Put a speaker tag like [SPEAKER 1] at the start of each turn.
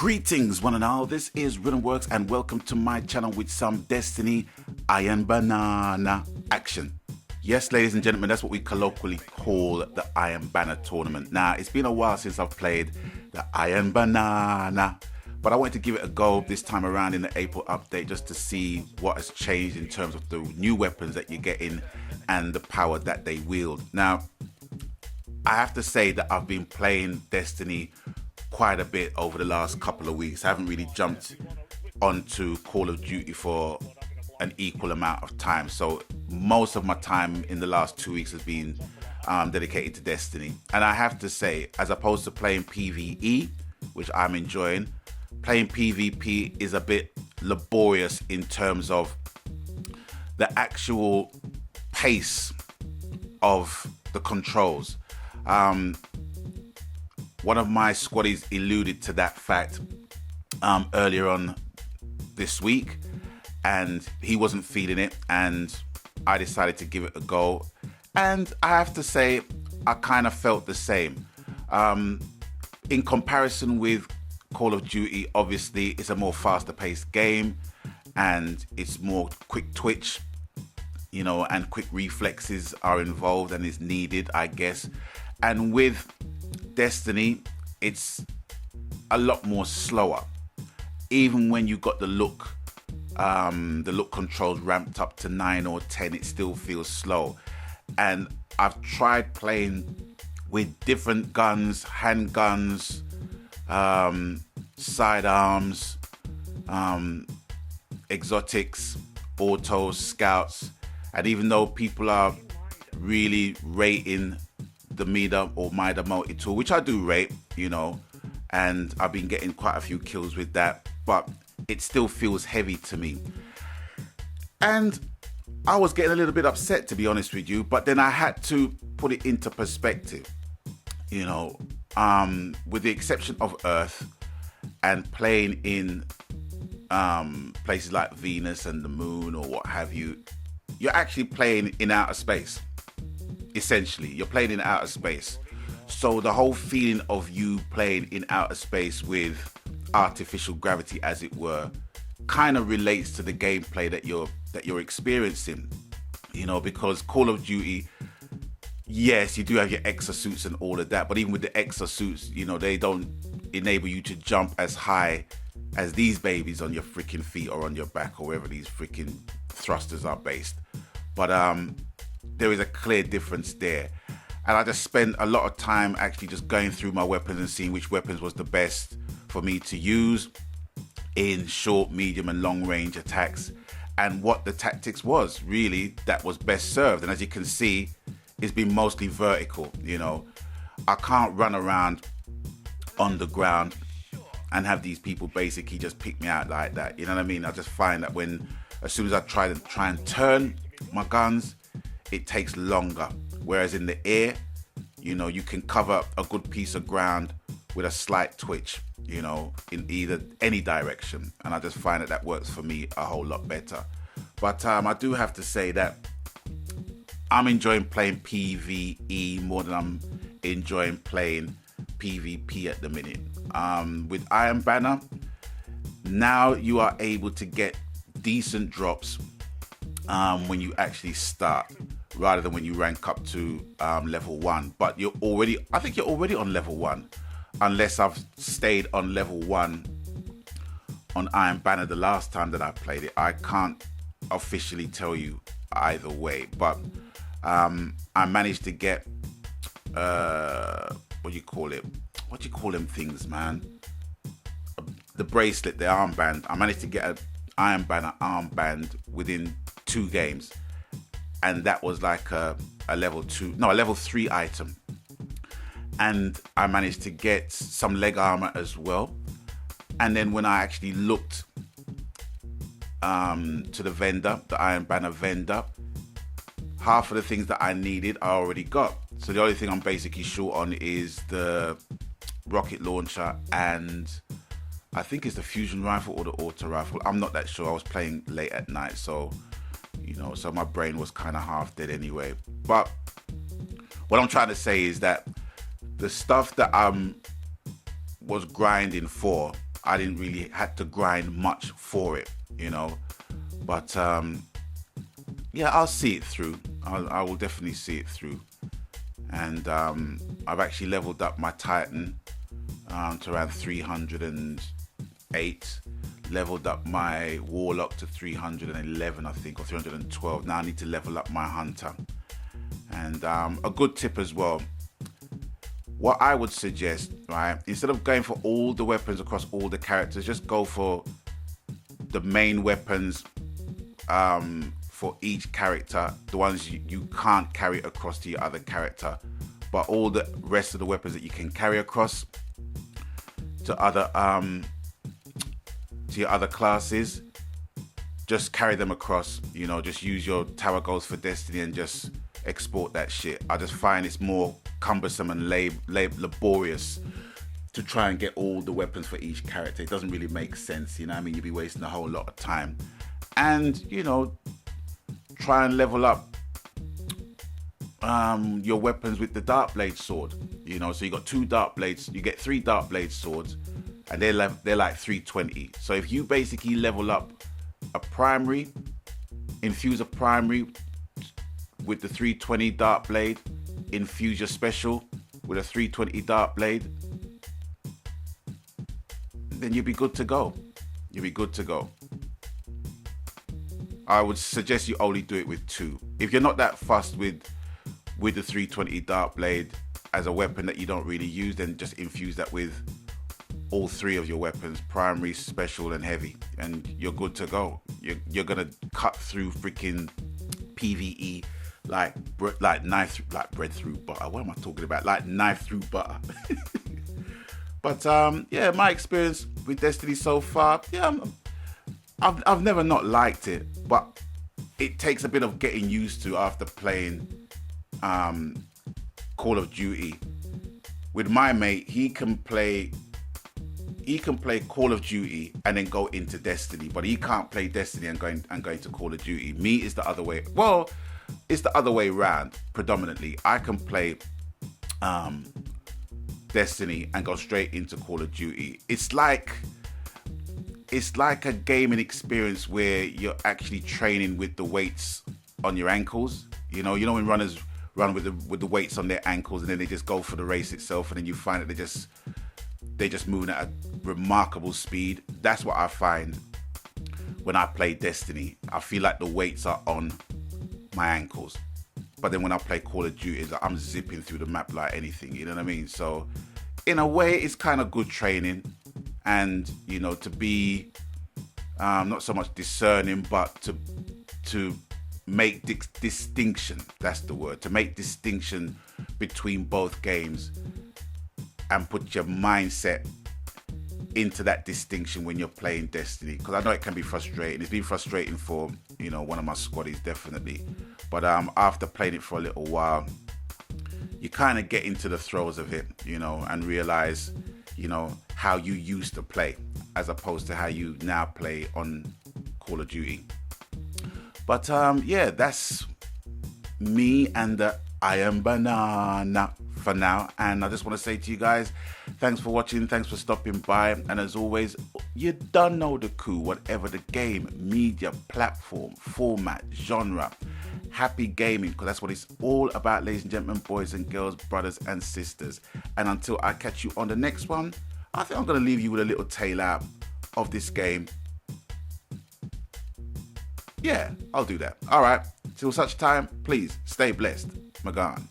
[SPEAKER 1] Greetings one and all, this is Rhythmworks and welcome to my channel with some Destiny Iron Banana action. Yes, ladies and gentlemen, that's what we colloquially call the Iron Banner tournament. Now, it's been a while since I've played the Iron Banana, but I wanted to give it a go this time around in the April update just to see what has changed in terms of the new weapons that you're getting and the power that they wield. Now, I have to say that I've been playing Destiny quite a bit over the last couple of weeks. I haven't really jumped onto Call of Duty for an equal amount of time. So most of my time in the last 2 weeks has been dedicated to Destiny. And I have to say, as opposed to playing PvE, which I'm enjoying, playing PvP is a bit laborious in terms of the actual pace of the controls. One of my squaddies alluded to that fact earlier on this week, and he wasn't feeling it, and I decided to give it a go. And I have to say, I kind of felt the same. In comparison with Call of Duty, obviously, it's a more faster paced game, and it's more quick twitch, you know, and quick reflexes are involved and is needed, I guess. And with Destiny, it's a lot more slower. Even when you got the look controls ramped up to 9 or 10, it still feels slow. And I've tried playing with different guns, handguns, sidearms, exotics, autos, scouts, and even though people are really rating the Mida or Mida multi-tool, which I do rate, you know, and I've been getting quite a few kills with that, but it still feels heavy to me. And I was getting a little bit upset, to be honest with you, but then I had to put it into perspective, you know, with the exception of Earth and playing in places like Venus and the Moon or what have you, you're actually playing in outer space. Essentially, you're playing in outer space. So the whole feeling of you playing in outer space with artificial gravity, as it were, kind of relates to the gameplay that you're experiencing. You know, because Call of Duty, yes, you do have your exosuits and all of that, but even with the exosuits, you know, they don't enable you to jump as high as these babies on your freaking feet or on your back or wherever these freaking thrusters are based. But there is a clear difference there. And I just spent a lot of time actually just going through my weapons and seeing which weapons was the best for me to use in short, medium and long range attacks, and what the tactics was really that was best served. And as you can see, it's been mostly vertical. You know, I can't run around on the ground and have these people basically just pick me out like that. You know what I mean? I just find that as soon as I try and turn my guns, it takes longer. Whereas in the air, you know, you can cover a good piece of ground with a slight twitch, you know, in any direction. And I just find that works for me a whole lot better. But I do have to say that I'm enjoying playing PvE more than I'm enjoying playing PvP at the minute. With Iron Banner, now you are able to get decent drops when you actually start, rather than when you rank up to level 1. But I think you're already on level 1, unless I've stayed on level 1 on Iron Banner the last time that I played it. I can't officially tell you either way, but I managed to get what do you call them things, man? The bracelet, the armband. I managed to get an Iron Banner armband within 2 games, and that was like a level 3 item. And I managed to get some leg armor as well. And then when I actually looked to the vendor, the Iron Banner vendor, half of the things that I needed I already got. So the only thing I'm basically short on is the rocket launcher and I think it's the fusion rifle or the auto rifle. I'm not that sure. I was playing late at night, so you know, so my brain was kind of half dead anyway. But what I'm trying to say is that the stuff that I was grinding for I didn't really had to grind much for it, you know. But yeah, I'll see it through. I will definitely see it through. And I've actually leveled up my Titan to around 308. Leveled up my Warlock to 311, I think, or 312. Now I need to level up my Hunter. And a good tip as well. What I would suggest, right, instead of going for all the weapons across all the characters, just go for the main weapons for each character, the ones you can't carry across to your other character, but all the rest of the weapons that you can carry across to your other classes, just carry them across. You know, just use your Tower Goals for Destiny and just export that shit. I just find it's more cumbersome and laborious to try and get all the weapons for each character. It doesn't really make sense, you know what I mean? You'd be wasting a whole lot of time. And, you know, try and level up your weapons with the Darkblade sword. You know, so you got 2 Darkblades, you get 3 Darkblade swords, and they're like 320. So if you basically level up a primary, infuse a primary with the 320 Darkblade, infuse your special with a 320 Darkblade, then you'll be good to go. You'll be good to go. I would suggest you only do it with 2. If you're not that fussed with the 320 Darkblade as a weapon that you don't really use, then just infuse that with all 3 of your weapons, primary, special, and heavy, and you're good to go. You're gonna cut through freaking PvE like bread through butter. What am I talking about? Like knife through butter. But yeah, my experience with Destiny so far, yeah, I've never not liked it, but it takes a bit of getting used to after playing Call of Duty. With my mate, he can play Call of Duty and then go into Destiny, but he can't play Destiny and going to Call of Duty. Me is the other way. Well, it's the other way around predominantly. I can play Destiny and go straight into Call of Duty. It's like a gaming experience where you're actually training with the weights on your ankles. You know when runners run with the weights on their ankles and then they just go for the race itself, and then you find that they're just moving at a remarkable speed. That's what I find when I play Destiny. I feel like the weights are on my ankles. But then when I play Call of Duty, it's like I'm zipping through the map like anything, you know what I mean? So in a way, it's kind of good training, and, you know, to be not so much discerning, but to make distinction, that's the word, to make distinction between both games and put your mindset into that distinction when you're playing Destiny. Because I know it can be frustrating. It's been frustrating for, you know, one of my squaddies, definitely. But after playing it for a little while, you kind of get into the throes of it, you know, and realize, you know, how you used to play as opposed to how you now play on Call of Duty. But yeah, that's me and the I Am Banana for now. And I just want to say to you guys, thanks for watching, thanks for stopping by. And as always, you done know the coup, whatever the game, media, platform, format, genre, happy gaming, because that's what it's all about, ladies and gentlemen, boys and girls, brothers and sisters. And until I catch you on the next one, I think I'm going to leave you with a little tale out of this game. Yeah, I'll do that. All right. Till such time, please stay blessed. Magan.